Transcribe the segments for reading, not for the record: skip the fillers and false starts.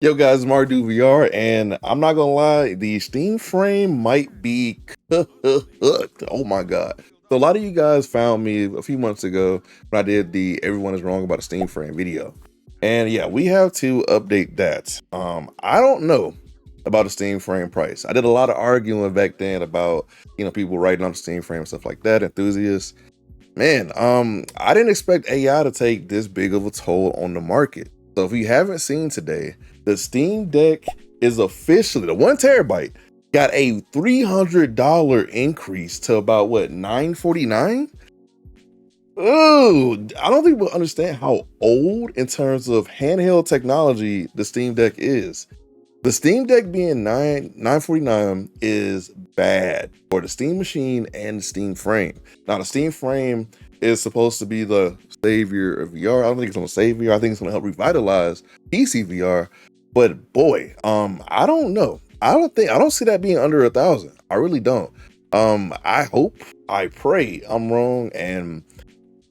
Yo guys, MartydudeVR, and I'm not gonna lie, the Steam frame might be cooked. Oh my god. So a lot of you guys found me a few months ago when I did the Everyone is Wrong About a Steam Frame video. And yeah, we have to update that. I don't know about the Steam frame price. I did a lot of arguing back then about, people writing on the Steam frame and stuff like that, enthusiasts. Man, I didn't expect AI to take this big of a toll on the market. So if you haven't seen today, the Steam Deck is officially, the 1 terabyte got a $300 increase to about what, $949? Oh, I don't think we'll understand how old in terms of handheld technology the Steam Deck is. The Steam Deck being $949 is bad for the Steam machine and the Steam frame. Now, the Steam frame is supposed to be the savior of VR. I don't think it's gonna save VR. I think it's gonna help revitalize PC VR. But boy, I don't know. I don't see that being under 1,000. I really don't. I pray I'm wrong, and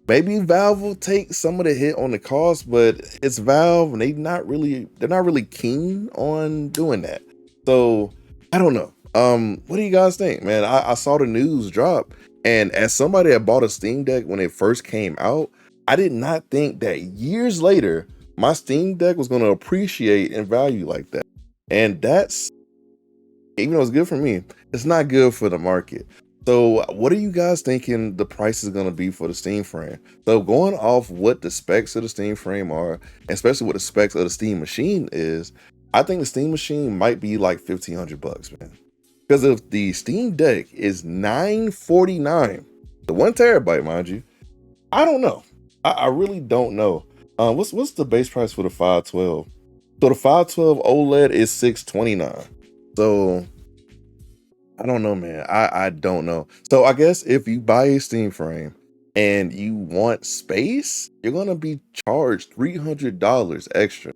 maybe Valve will take some of the hit on the cost, but it's Valve and they're not really keen on doing that. So I don't know. What do you guys think, man? I saw the news drop, and as somebody that bought a Steam Deck when it first came out, I did not think that years later my Steam Deck was going to appreciate in value like that. And that's, even though it's good for me, it's not good for the market. So what are you guys thinking the price is going to be for the Steam frame? So going off what the specs of the Steam frame are, especially what the specs of the Steam machine is, I think the Steam machine might be like $1,500, man. Because if the Steam Deck is $949, the 1 terabyte, mind you, I don't know. I really don't know. What's the base price for the 512? So the 512 OLED is $629. So I don't know, man. I don't know. So I guess if you buy a Steam frame and you want space, you're gonna be charged $300 extra.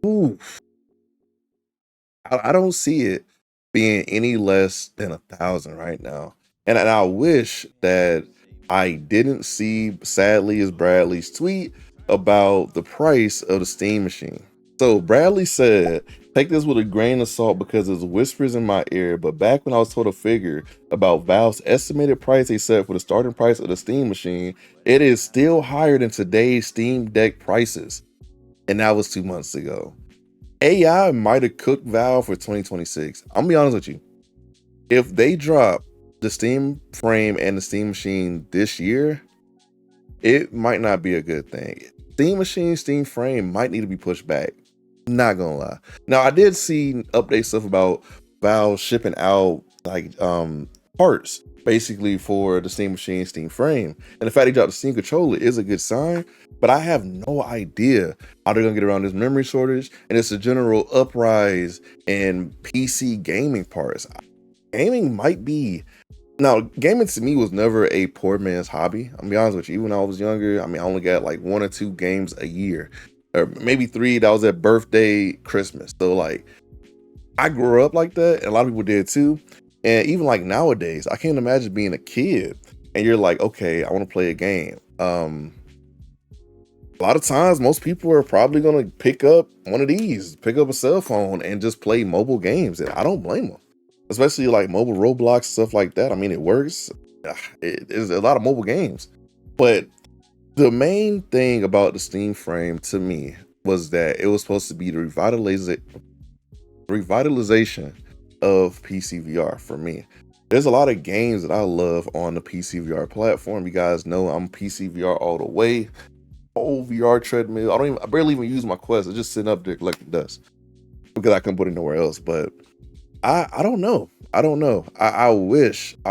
Ooh, I don't see it being any less than 1,000 right now. And I wish that I didn't see, sadly, is Bradley's tweet about the price of the Steam machine. So Bradley said, take this with a grain of salt because there's whispers in my ear, but back when I was told a figure about Valve's estimated price they set for the starting price of the Steam machine, it is still higher than today's Steam Deck prices. And that was 2 months ago. AI might have cooked Valve for 2026. I'm gonna be honest with you. If they drop the Steam frame and the Steam machine this year, it might not be a good thing. Steam machine, Steam frame might need to be pushed back. Not gonna lie. Now, I did see update stuff about Valve shipping out like parts basically for the Steam machine, Steam frame, and the fact they dropped the Steam controller is a good sign. But I have no idea how they're gonna get around this memory shortage, and it's a general uprise in PC gaming parts. Gaming might be, now gaming to me was never a poor man's hobby. I'm gonna be honest with you. Even when I was younger, I mean, I only got like 1 or 2 games a year, or maybe 3. That was at birthday, Christmas. So like, I grew up like that, and a lot of people did too. And even like nowadays, I can't imagine being a kid and you're like, okay, I want to play a game. A lot of times, most people are probably going to pick up one of these, pick up a cell phone and just play mobile games. And I don't blame them, especially like mobile Roblox, stuff like that. I mean, it works. There's a lot of mobile games. But the main thing about the Steam frame to me was that it was supposed to be the revitalization of PC VR for me. There's a lot of games that I love on the PC VR platform. You guys know I'm PC VR all the way. Whole VR treadmill. I barely even use my Quest. It's just sitting up there collecting dust because I couldn't put it nowhere else. But I don't know. I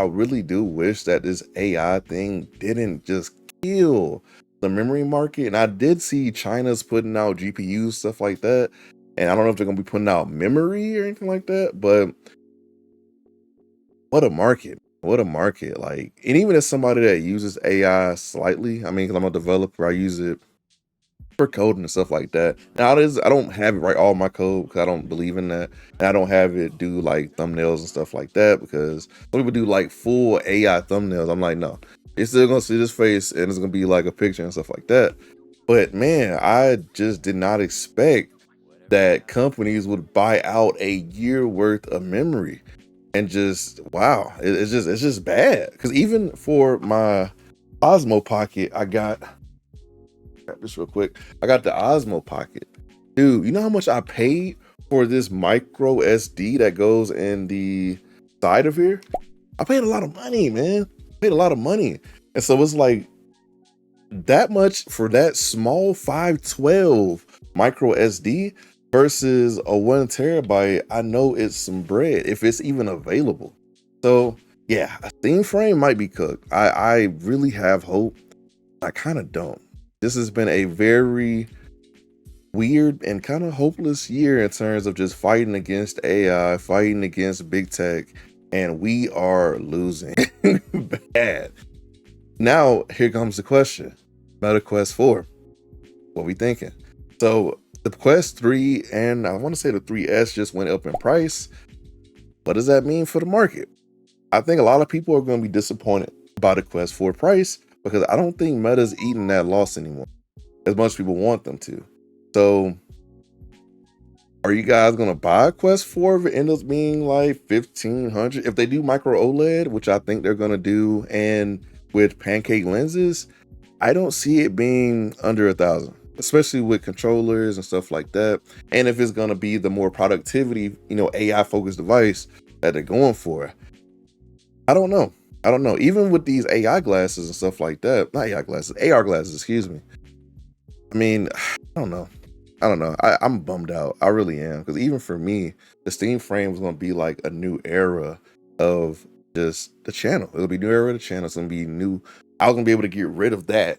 really do wish that this AI thing didn't just kill the memory market. And I did see China's putting out GPUs, stuff like that. And I don't know if they're gonna be putting out memory or anything like that, but what a market. What a market. Like, and even as somebody that uses AI slightly, I mean, because I'm a developer, I use it for coding and stuff like that. Now, I don't have it write all my code because I don't believe in that. And I don't have it do like thumbnails and stuff like that because some people do like full AI thumbnails. I'm like, no, it's still gonna see this face and it's gonna be like a picture and stuff like that. But man, I just did not expect that companies would buy out a year worth of memory. And just wow, it's just bad. Because even for my Osmo Pocket, I got this real quick. I got the Osmo Pocket, dude. You know how much I paid for this micro SD that goes in the side of here? I paid a lot of money, man. I paid a lot of money, and so it's like that much for that small 512 micro SD versus a 1 TB. I know it's some bread if it's even available. So yeah, a Steam frame might be cooked. I really have hope. I kind of don't. This has been a very weird and kind of hopeless year in terms of just fighting against AI, fighting against big tech, and we are losing bad. Now, here comes the question. Meta Quest 4. What we thinking? So the Quest 3 and I want to say the 3S just went up in price. What does that mean for the market? I think a lot of people are going to be disappointed by the Quest 4 price because I don't think Meta's eating that loss anymore as much as people want them to. So are you guys going to buy a Quest 4 if it ends up being like $1,500? If they do micro OLED, which I think they're going to do, and with pancake lenses, I don't see it being under $1,000, especially with controllers and stuff like that. And if it's going to be the more productivity, AI focused device that they're going for, I don't know. Even with these AI glasses and stuff like that, not AI glasses, AR glasses, excuse me. I mean, I don't know. I'm bummed out. I really am. Because even for me, the Steam frame is going to be like a new era of just the channel. It'll be a new era of the channel. It's going to be new. I was going to be able to get rid of that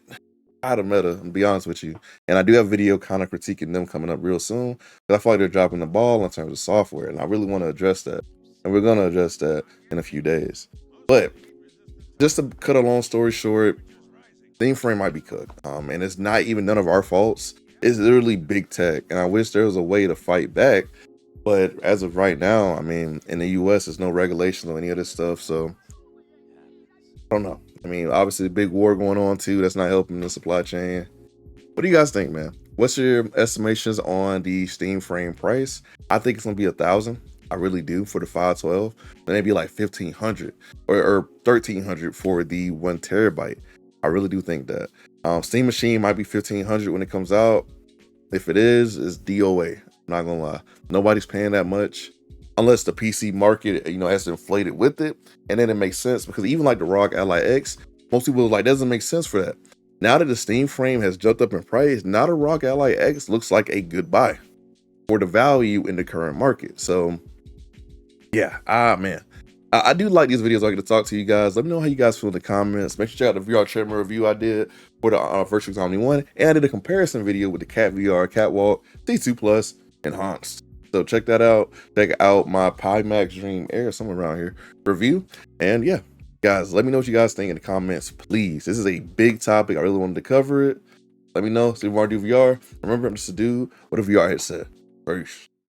out of Meta, and be honest with you. And I do have a video kind of critiquing them coming up real soon. Because I feel like they're dropping the ball in terms of software. And I really want to address that. And we're going to address that in a few days. But just to cut a long story short, Steam frame might be cooked. And it's not even none of our faults. It's literally big tech. And I wish there was a way to fight back. But as of right now, I mean, in the US, there's no regulation on any of this stuff. So I don't know. I mean, obviously, big war going on too. That's not helping the supply chain. What do you guys think, man? What's your estimations on the Steam frame price? I think it's gonna be $1,000. I really do for the 512. Then it'd be like $1,500 or $1,300 for the 1 TB. I really do think that. Steam Machine might be $1,500 when it comes out. If it is, it's DOA. I'm not gonna lie. Nobody's paying that much unless the PC market, has inflated with it. And then it makes sense because even like the ROG Ally X, most people are like, doesn't make sense for that. Now that the Steam frame has jumped up in price, now the ROG Ally X looks like a good buy for the value in the current market. So yeah, man. I do like these videos. I get to talk to you guys. Let me know how you guys feel in the comments. Make sure you check out the VR Treadmill review I did for the Virtual Omni 1. And I did a comparison video with the Cat VR, Catwalk, T2 Plus, and Hans. So check that out. Check out my Pimax Dream Air, somewhere around here, review. And yeah, guys, let me know what you guys think in the comments, please. This is a big topic. I really wanted to cover it. Let me know. See MartydudeVR. Remember, I'm just a dude with a VR headset. Peace.